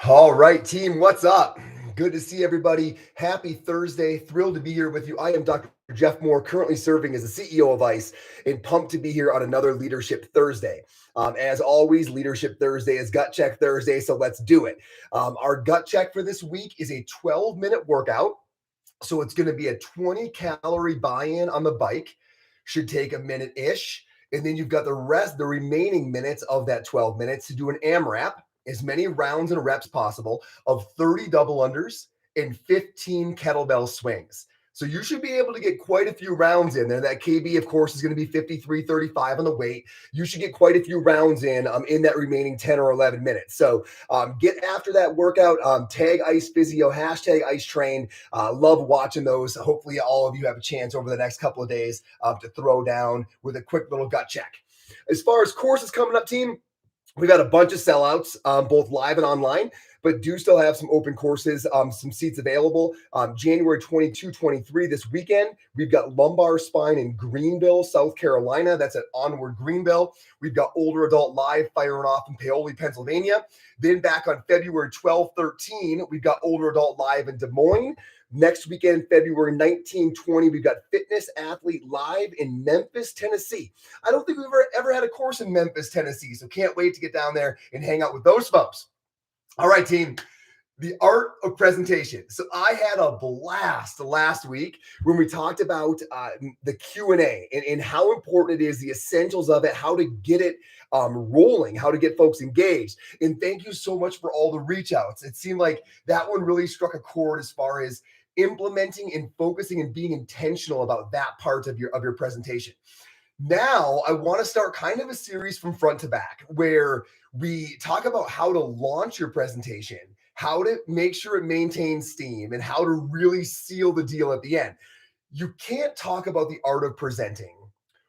All right, team, what's up? Good to see everybody. Happy Thursday. Thrilled to be here with you. I am Dr. Jeff Moore, currently serving as the CEO of ICE, and pumped to be here on another Leadership Thursday. As always, Leadership Thursday is Gut Check Thursday, so let's do it. Our gut check for this week is a 12-minute workout. So it's going to be a 20-calorie buy-in on the bike. Should take a minute-ish. And then you've got the remaining minutes of that 12 minutes to do an AMRAP, as many rounds and reps possible of 30 double unders and 15 kettlebell swings. So you should be able to get quite a few rounds in there. That KB, of course, is going to be 53.35 on the weight. You should get quite a few rounds in that remaining 10 or 11 minutes. So get after that workout. Tag Ice Physio, hashtag Ice Train. Love watching those. Hopefully all of you have a chance over the next couple of days to throw down with a quick little gut check. As far as courses coming up, team, we've got a bunch of sellouts, both live and online, but do still have some open courses, some seats available. January 22, 23, this weekend, we've got lumbar spine in Greenville, South Carolina. That's at Onward Greenville. We've got older adult live firing off in Paoli, Pennsylvania. Then back on February 12, 13, we've got older adult live in Des Moines. Next weekend, February 19, 20, we've got Fitness Athlete Live in Memphis, Tennessee. I don't think we've ever had a course in Memphis, Tennessee, so can't wait to get down there and hang out with those folks. All right, team. The art of presentation. So I had a blast last week when we talked about the Q&A and how important it is, the essentials of it, how to get it rolling, how to get folks engaged. And thank you so much for all the reach outs. It seemed like that one really struck a chord as far as implementing and focusing and being intentional about that part of your presentation. Now, I want to start kind of a series from front to back where we talk about how to launch your presentation, how to make sure it maintains steam, and how to really seal the deal at the end. You can't talk about the art of presenting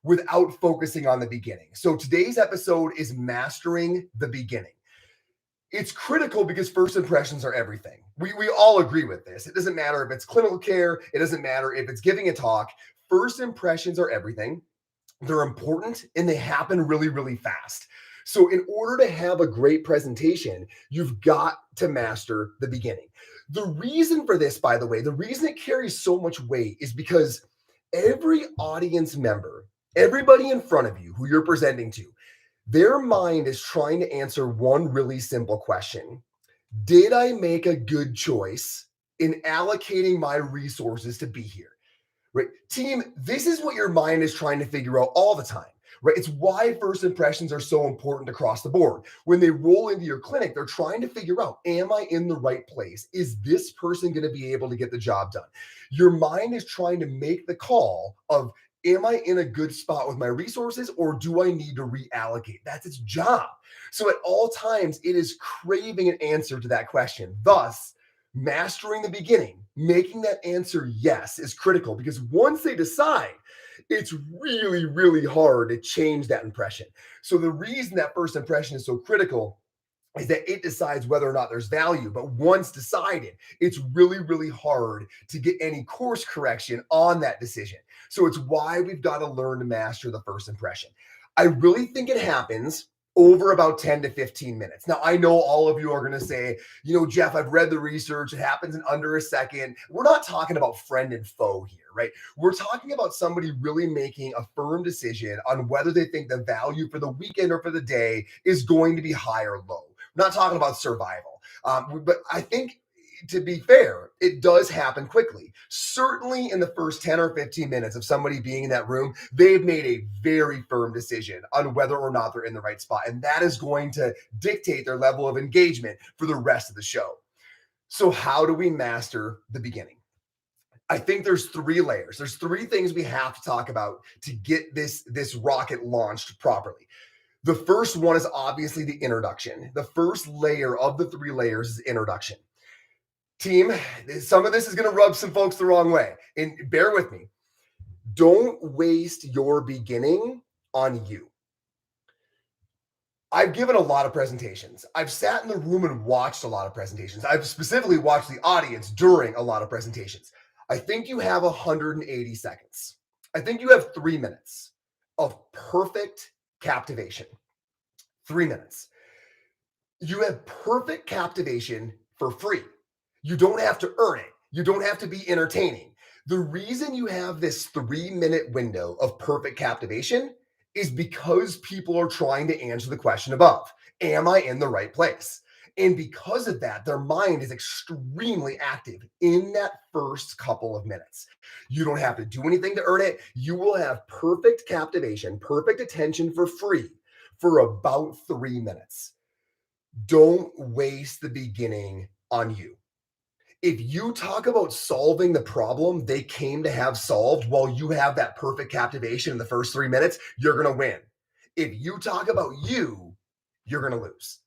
without focusing on the beginning. So today's episode is mastering the beginning. It's critical because first impressions are everything. We all agree with this. It doesn't matter if it's clinical care. It doesn't matter if it's giving a talk. First impressions are everything. They're important and they happen really, really fast. So in order to have a great presentation, you've got to master the beginning. The reason for this, by the way, the reason it carries so much weight is because every audience member, everybody in front of you who you're presenting to, their mind is trying to answer one really simple question. Did I make a good choice in allocating my resources to be here? Right? Team, this is what your mind is trying to figure out all the time, right? It's why first impressions are so important across the board. When they roll into your clinic, they're trying to figure out, am I in the right place? Is this person going to be able to get the job done? Your mind is trying to make the call of, am I in a good spot with my resources or do I need to reallocate? That's its job. So at all times, it is craving an answer to that question. Thus, mastering the beginning, making that answer yes is critical because once they decide, it's really, really hard to change that impression. So the reason that first impression is so critical is that it decides whether or not there's value. But once decided, it's really, really hard to get any course correction on that decision. So it's why we've got to learn to master the first impression. I really think it happens over about 10 to 15 minutes. Now, I know all of you are going to say, Jeff, I've read the research. It happens in under a second. We're not talking about friend and foe here, right? We're talking about somebody really making a firm decision on whether they think the value for the weekend or for the day is going to be high or low. We're not talking about survival. But I think, to be fair, it does happen quickly. Certainly in the first 10 or 15 minutes of somebody being in that room, they've made a very firm decision on whether or not they're in the right spot. And that is going to dictate their level of engagement for the rest of the show. So how do we master the beginning? I think there's 3 layers. There's 3 things we have to talk about to get this rocket launched properly. The first one is obviously the introduction. The first layer of the 3 layers is introduction. Team, some of this is going to rub some folks the wrong way. And bear with me. Don't waste your beginning on you. I've given a lot of presentations. I've sat in the room and watched a lot of presentations. I've specifically watched the audience during a lot of presentations. I think you have 180 seconds. I think you have 3 minutes of perfect captivation. 3 minutes. You have perfect captivation for free. You don't have to earn it. You don't have to be entertaining. The reason you have this 3-minute window of perfect captivation is because people are trying to answer the question above. Am I in the right place? And because of that, their mind is extremely active in that first couple of minutes. You don't have to do anything to earn it. You will have perfect captivation, perfect attention for free for about 3 minutes. Don't waste the beginning on you. If you talk about solving the problem they came to have solved while you have that perfect captivation in the first 3 minutes, you're going to win. If you talk about you, you're going to lose.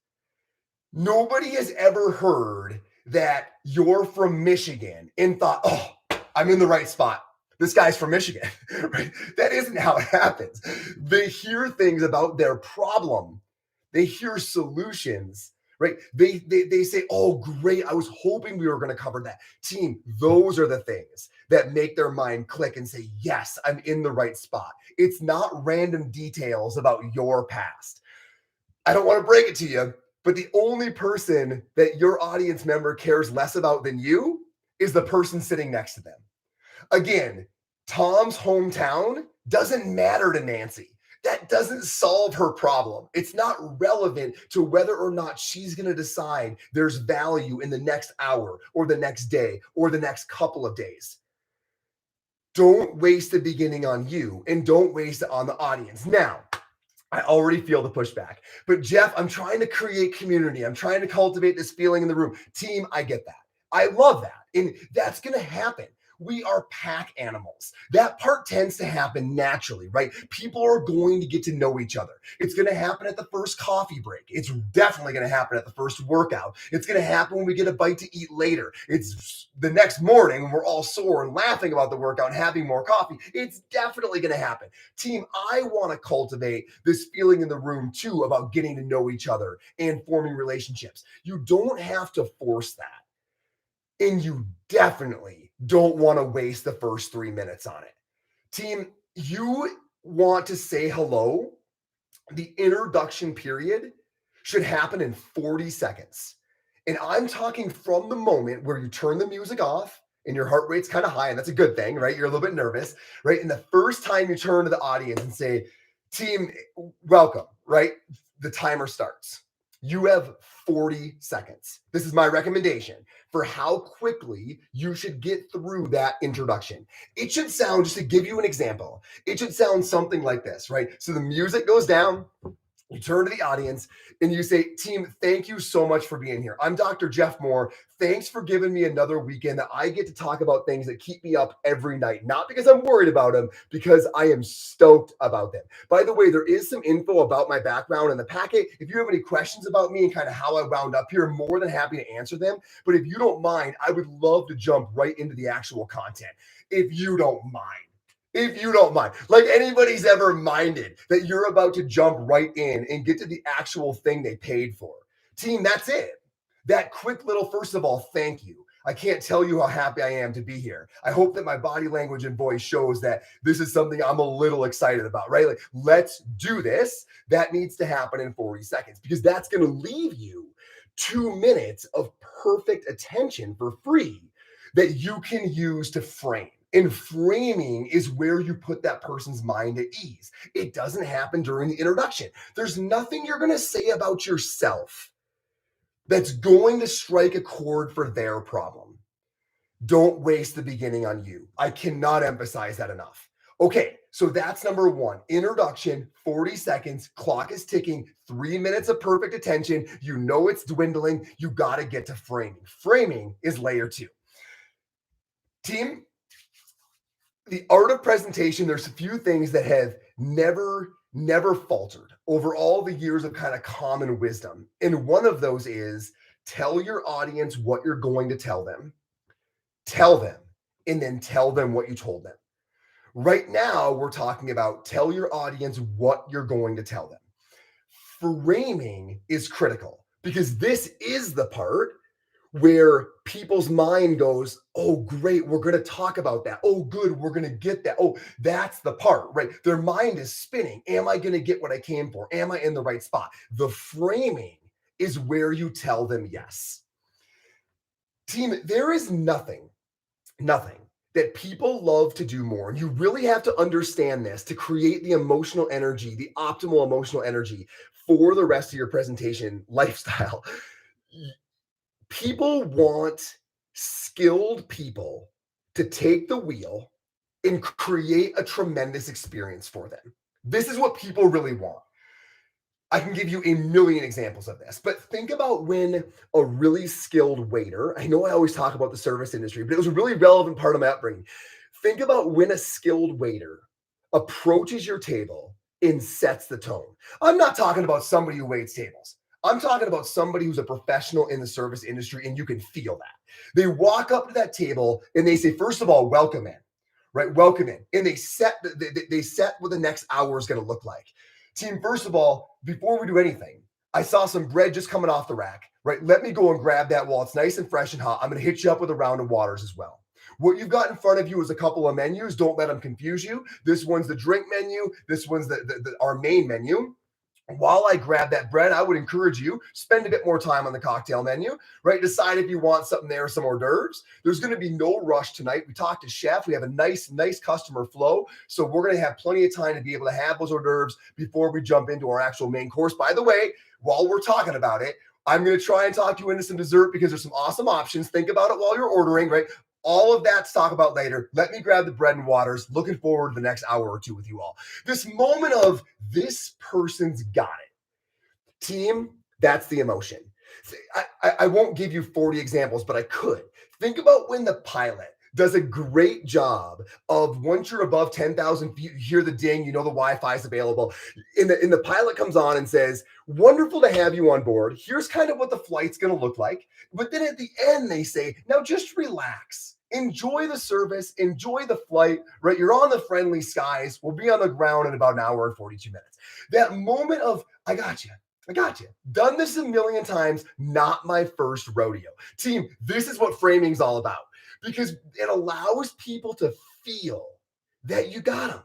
Nobody has ever heard that you're from Michigan and thought, oh, I'm in the right spot. This guy's from Michigan, right? That isn't how it happens. They hear things about their problem. They hear solutions, right? They say, oh, great. I was hoping we were going to cover that. Team, those are the things that make their mind click and say, yes, I'm in the right spot. It's not random details about your past. I don't want to break it to you, but the only person that your audience member cares less about than you is the person sitting next to them. Again, Tom's hometown doesn't matter to Nancy. That doesn't solve her problem. It's not relevant to whether or not she's going to decide there's value in the next hour or the next day or the next couple of days. Don't waste the beginning on you and don't waste it on the audience. Now, I already feel the pushback. But Jeff, I'm trying to create community. I'm trying to cultivate this feeling in the room. Team, I get that. I love that. And that's going to happen. We are pack animals. That part tends to happen naturally, right? People are going to get to know each other. It's going to happen at the first coffee break. It's definitely going to happen at the first workout. It's going to happen when we get a bite to eat later. It's the next morning when we're all sore and laughing about the workout and having more coffee. It's definitely going to happen. Team, I want to cultivate this feeling in the room too about getting to know each other and forming relationships. You don't have to force that. And you definitely don't want to waste the first 3 minutes on it. Team, you want to say hello. The introduction period should happen in 40 seconds. And I'm talking from the moment where you turn the music off and your heart rate's kind of high, and that's a good thing, right? You're a little bit nervous, right? And the first time you turn to the audience and say, team, welcome, right? The timer starts. You have 40 seconds. This is my recommendation for how quickly you should get through that introduction. It should sound, just to give you an example, it should sound something like this, right? So the music goes down, you turn to the audience and you say, team, thank you so much for being here. I'm Dr. Jeff Moore. Thanks for giving me another weekend that I get to talk about things that keep me up every night. Not because I'm worried about them, because I am stoked about them. By the way, there is some info about my background in the packet. If you have any questions about me and kind of how I wound up here, I'm more than happy to answer them. But if you don't mind, I would love to jump right into the actual content. If you don't mind. If you don't mind, like anybody's ever minded that you're about to jump right in and get to the actual thing they paid for. Team, that's it. That quick little, first of all, thank you. I can't tell you how happy I am to be here. I hope that my body language and voice shows that this is something I'm a little excited about, right? Like, let's do this. That needs to happen in 40 seconds because that's going to leave you 2 minutes of perfect attention for free that you can use to frame. And framing is where you put that person's mind at ease. It doesn't happen during the introduction. There's nothing you're going to say about yourself that's going to strike a chord for their problem. Don't waste the beginning on you. I cannot emphasize that enough. Okay, so that's number one. Introduction, 40 seconds, clock is ticking, 3 minutes of perfect attention. You know it's dwindling. You got to get to framing. Framing is layer two. Team, the art of presentation, there's a few things that have never faltered over all the years of kind of common wisdom. And one of those is tell your audience what you're going to tell them, and then tell them what you told them. Right now, we're talking about tell your audience what you're going to tell them. Framing is critical because this is the part where people's mind goes, oh, great, we're going to talk about that. Oh, good, we're going to get that. Oh, that's the part, right? Their mind is spinning. Am I going to get what I came for? Am I in the right spot? The framing is where you tell them yes. Team, there is nothing that people love to do more. And you really have to understand this to create the emotional energy, the optimal emotional energy for the rest of your presentation lifestyle. People want skilled people to take the wheel and create a tremendous experience for them. This is what people really want. I can give you a million examples of this, but think about when a really skilled waiter, I know I always talk about the service industry, but it was a really relevant part of my upbringing. Think about when a skilled waiter approaches your table and sets the tone. I'm not talking about somebody who waits tables. I'm talking about somebody who's a professional in the service industry, and you can feel that. They walk up to that table and they say, first of all, welcome in, right? Welcome in. And they set what the next hour is going to look like. Team, first of all, before we do anything, I saw some bread just coming off the rack, right? Let me go and grab that while it's nice and fresh and hot. I'm going to hit you up with a round of waters as well. What you've got in front of you is a couple of menus. Don't let them confuse you. This one's the drink menu. This one's our main menu. While I grab that bread, I would encourage you, spend a bit more time on the cocktail menu, right? Decide if you want something there, some hors d'oeuvres. There's going to be no rush tonight. We talked to chef. We have a nice customer flow. So we're going to have plenty of time to be able to have those hors d'oeuvres before we jump into our actual main course. By the way, while we're talking about it, I'm going to try and talk you into some dessert because there's some awesome options. Think about it while you're ordering, right? All of that to talk about later. Let me grab the bread and waters. Looking forward to the next hour or two with you all. This moment of this person's got it. Team, that's the emotion. I won't give you 40 examples, but I could. Think about when the pilot does a great job of once you're above 10,000 feet, you hear the ding, you know the Wi-Fi is available. And the pilot comes on and says, wonderful to have you on board. Here's kind of what the flight's going to look like. But then at the end, they say, now just relax. Enjoy the service. Enjoy the flight, right? You're on the friendly skies. We'll be on the ground in about an hour and 42 minutes. That moment of, I got you. Done this a million times, not my first rodeo. Team, this is what framing's all about because it allows people to feel that you got them.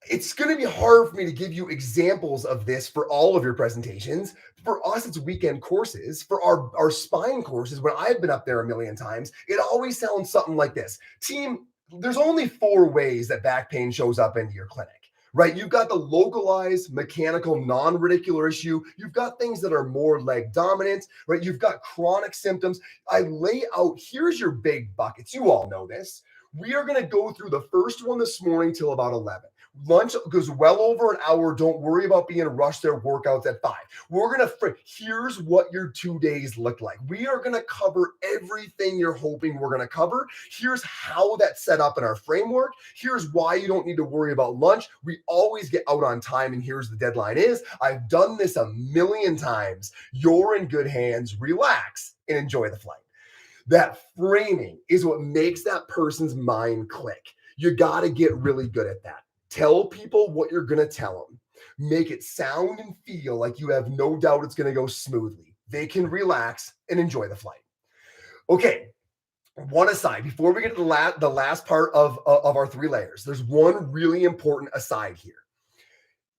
It's going to be hard for me to give you examples of this for all of your presentations. For us, it's weekend courses. For our spine courses, when I've been up there a million times, it always sounds something like this. Team, there's only 4 ways that back pain shows up into your clinic. Right? You've got the localized mechanical non-radicular issue. You've got things that are more leg dominant, right? You've got chronic symptoms. I lay out, here's your big buckets. You all know this. We are going to go through the first one this morning till about 11. Lunch goes well over an hour. Don't worry about being rushed there. Workouts at 5. We're going to, here's what your 2 days look like. We are going to cover everything you're hoping we're going to cover. Here's how that's set up in our framework. Here's why you don't need to worry about lunch. We always get out on time, and here's the deadline is. I've done this a million times. You're in good hands. Relax and enjoy the flight. That framing is what makes that person's mind click. You got to get really good at that. Tell people what you're going to tell them. Make it sound and feel like you have no doubt it's going to go smoothly. They can relax and enjoy the flight. Okay, one aside. Before we get to the last part of our 3 layers, there's one really important aside here.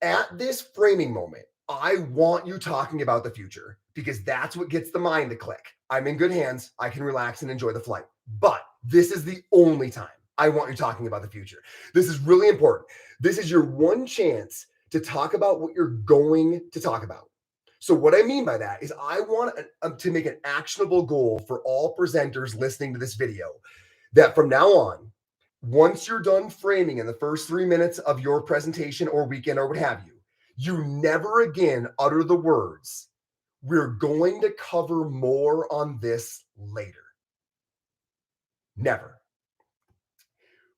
At this framing moment, I want you talking about the future because that's what gets the mind to click. I'm in good hands. I can relax and enjoy the flight. But this is the only time I want you talking about the future. This is really important. This is your one chance to talk about what you're going to talk about. So what I mean by that is I want to make an actionable goal for all presenters listening to this video that from now on, once you're done framing in the first 3 minutes of your presentation or weekend or what have you, you never again utter the words, we're going to cover more on this later. Never.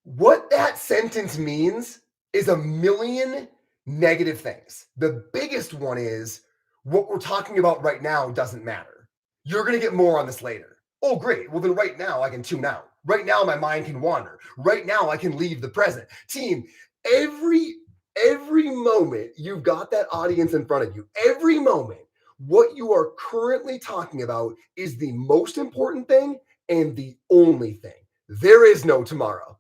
What that sentence means is a million negative things. The biggest one is what we're talking about right now doesn't matter. You're going to get more on this later. Oh, great. Well, then right now I can tune out. Right now my mind can wander. Right now I can leave the present. Team, every moment you've got that audience in front of you, every moment, what you are currently talking about is the most important thing and the only thing. There is no tomorrow.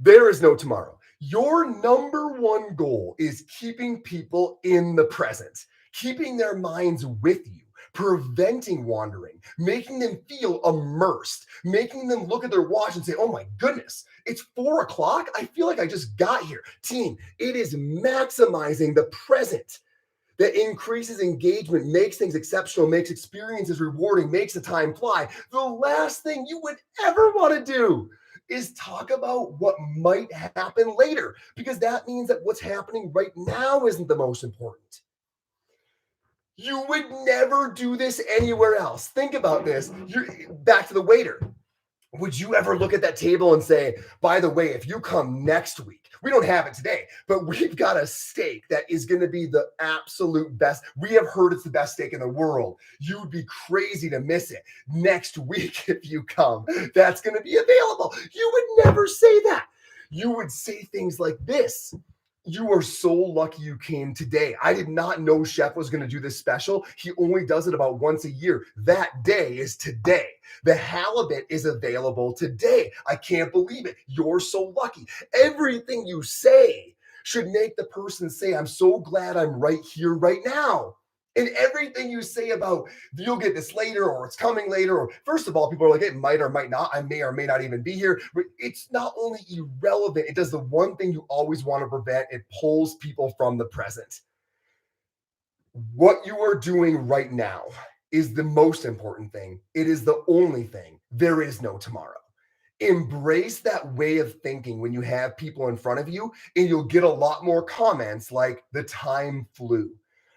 There is no tomorrow. Your number one goal is keeping people in the present, keeping their minds with you, preventing wandering, making them feel immersed, making them look at their watch and say, oh my goodness, it's 4 o'clock. I feel like I just got here. Team, it is maximizing the present that increases engagement, makes things exceptional, makes experiences rewarding, makes the time fly. The last thing you would ever want to do is talk about what might happen later, because that means that what's happening right now isn't the most important. You would never do this anywhere else. Think about this. You're back to the waiter. Would you ever look at that table and say, by the way, if you come next week, we don't have it today, but we've got a steak that is going to be the absolute best. We have heard it's the best steak in the world. You would be crazy to miss it. Next week, if you come, that's going to be available. You would never say that. You would say things like this. You are so lucky you came today. I did not know Chef was going to do this special. He only does it about once a year. That day is today. The halibut is available today. I can't believe it. You're so lucky. Everything you say should make the person say, I'm so glad I'm right here, right now. And everything you say about you'll get this later or it's coming later, or first of all, people are like, it might or might not. I may or may not even be here. But it's not only irrelevant, it does the one thing you always want to prevent. It pulls people from the present. What you are doing right now is the most important thing. It is the only thing. There is no tomorrow. Embrace that way of thinking when you have people in front of you, and you'll get a lot more comments like the time flew.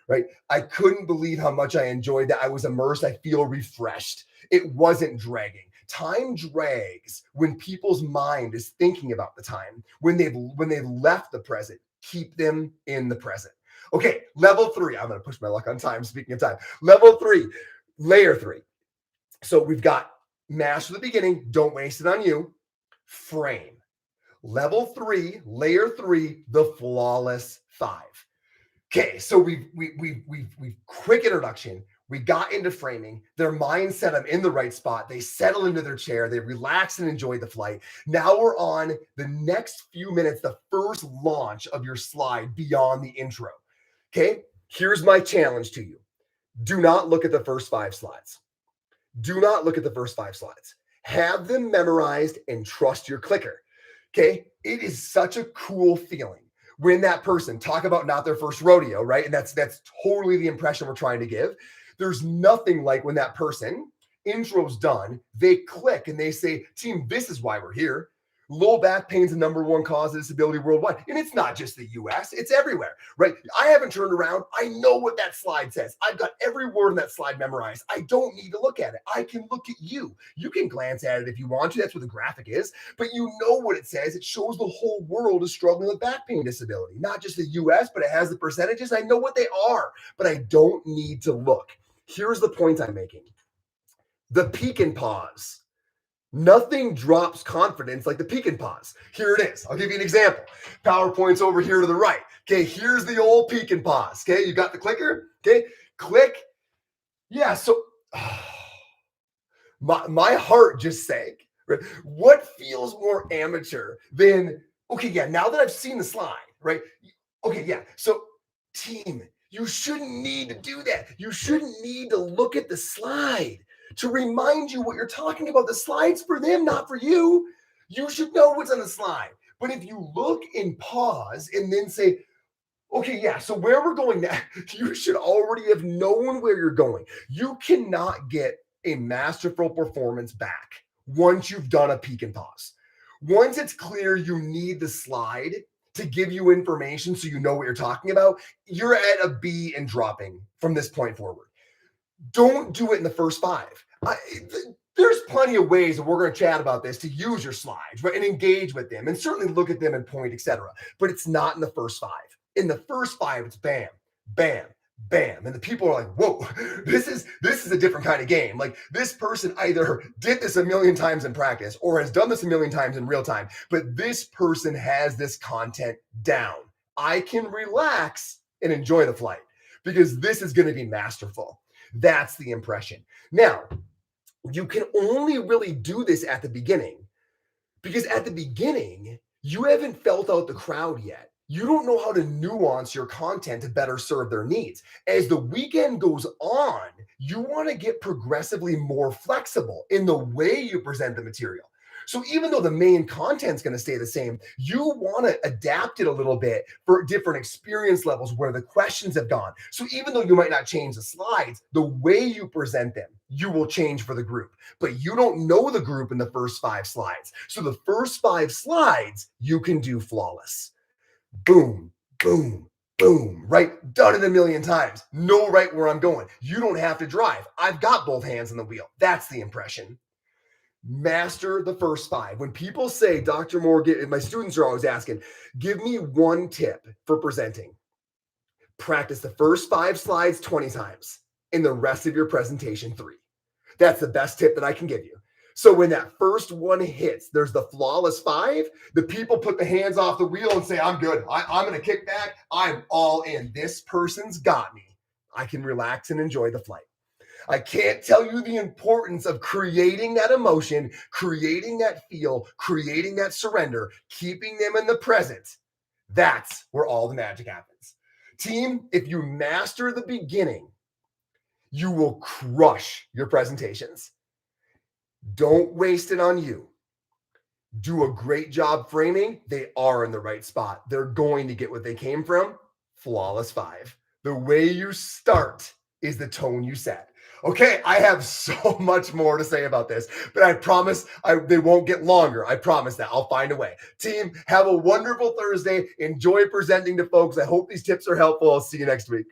Right? I couldn't believe how much I enjoyed that. I was immersed. I feel refreshed. It wasn't dragging. Time drags when people's mind is thinking about the time, when they've left the present. Keep them in the present. Okay, level 3. I'm going to push my luck on time. Speaking of time, level 3, layer 3. So we've got master the beginning. Don't waste it on you. Frame. Level 3, layer 3, the flawless 5. Okay, so we've quick introduction. We got into framing. Their mindset, I'm in the right spot. They settle into their chair. They relax and enjoy the flight. Now we're on the next few minutes, the first launch of your slide beyond the intro. Okay, here's my challenge to you. Do not look at the first 5 slides. Do not look at the first 5 slides. Have them memorized and trust your clicker. Okay, it is such a cool feeling when that person talk about not their first rodeo, right? And that's totally the impression we're trying to give. There's nothing like when that person, intro's done, they click and they say, team, this is why we're here. Low back pain is the #1 cause of disability worldwide. And it's not just the US, it's everywhere, right? I haven't turned around. I know what that slide says. I've got every word in that slide memorized. I don't need to look at it. I can look at you. You can glance at it if you want to. That's what the graphic is. But you know what it says. It shows the whole world is struggling with back pain disability, not just the US, but it has the percentages. I know what they are, but I don't need to look. Here's the point I'm making. The peek and pause. Nothing drops confidence like the peek and pause. Here it is. I'll give you an example. PowerPoint's over here to the right. Okay, here's the old peek and pause. Okay, you got the clicker? Okay, click. Yeah, so my heart just sank. Right? What feels more amateur than, okay, yeah, now that I've seen the slide, right? Okay, yeah, so team, you shouldn't need to do that. You shouldn't need to look at the slide to remind you what you're talking about. The slide's for them, not for you. You should know what's on the slide. But if you look and pause and then say, okay, yeah, so where we're going now, you should already have known where you're going. You cannot get a masterful performance back once you've done a peek and pause. Once it's clear you need the slide to give you information so you know what you're talking about, you're at a B in dropping from this point forward. Don't do it in the first 5. There's plenty of ways, and we're going to chat about this, to use your slides, right, and engage with them and certainly look at them and point, etc. But it's not in the first 5. In the first 5, it's bam, bam, bam. And the people are like, whoa, this is a different kind of game. Like, this person either did this a million times in practice or has done this a million times in real time, but this person has this content down. I can relax and enjoy the flight because this is going to be masterful. That's the impression. Now, you can only really do this at the beginning because at the beginning, you haven't felt out the crowd yet. You don't know how to nuance your content to better serve their needs. As the weekend goes on, you want to get progressively more flexible in the way you present the material. So even though the main content's going to stay the same, you want to adapt it a little bit for different experience levels where the questions have gone. So even though you might not change the slides, the way you present them, you will change for the group. But you don't know the group in the first 5 slides. So the first 5 slides, you can do flawless. Boom, boom, boom, right? Done it a million times. Know right where I'm going. You don't have to drive. I've got both hands on the wheel. That's the impression. Master the first 5. When people say, Dr. Morgan, my students are always asking, give me one tip for presenting. Practice the first 5 slides 20 times and the rest of your presentation 3. That's the best tip that I can give you. So when that first one hits, there's the flawless 5. The people put the hands off the wheel and say, I'm good. I'm going to kick back. I'm all in. This person's got me. I can relax and enjoy the flight. I can't tell you the importance of creating that emotion, creating that feel, creating that surrender, keeping them in the present. That's where all the magic happens. Team, if you master the beginning, you will crush your presentations. Don't waste it on you. Do a great job framing. They are in the right spot. They're going to get what they came from. Flawless 5. The way you start is the tone you set. Okay, I have so much more to say about this, but I promise they won't get longer. I promise that. I'll find a way. Team, have a wonderful Thursday. Enjoy presenting to folks. I hope these tips are helpful. I'll see you next week.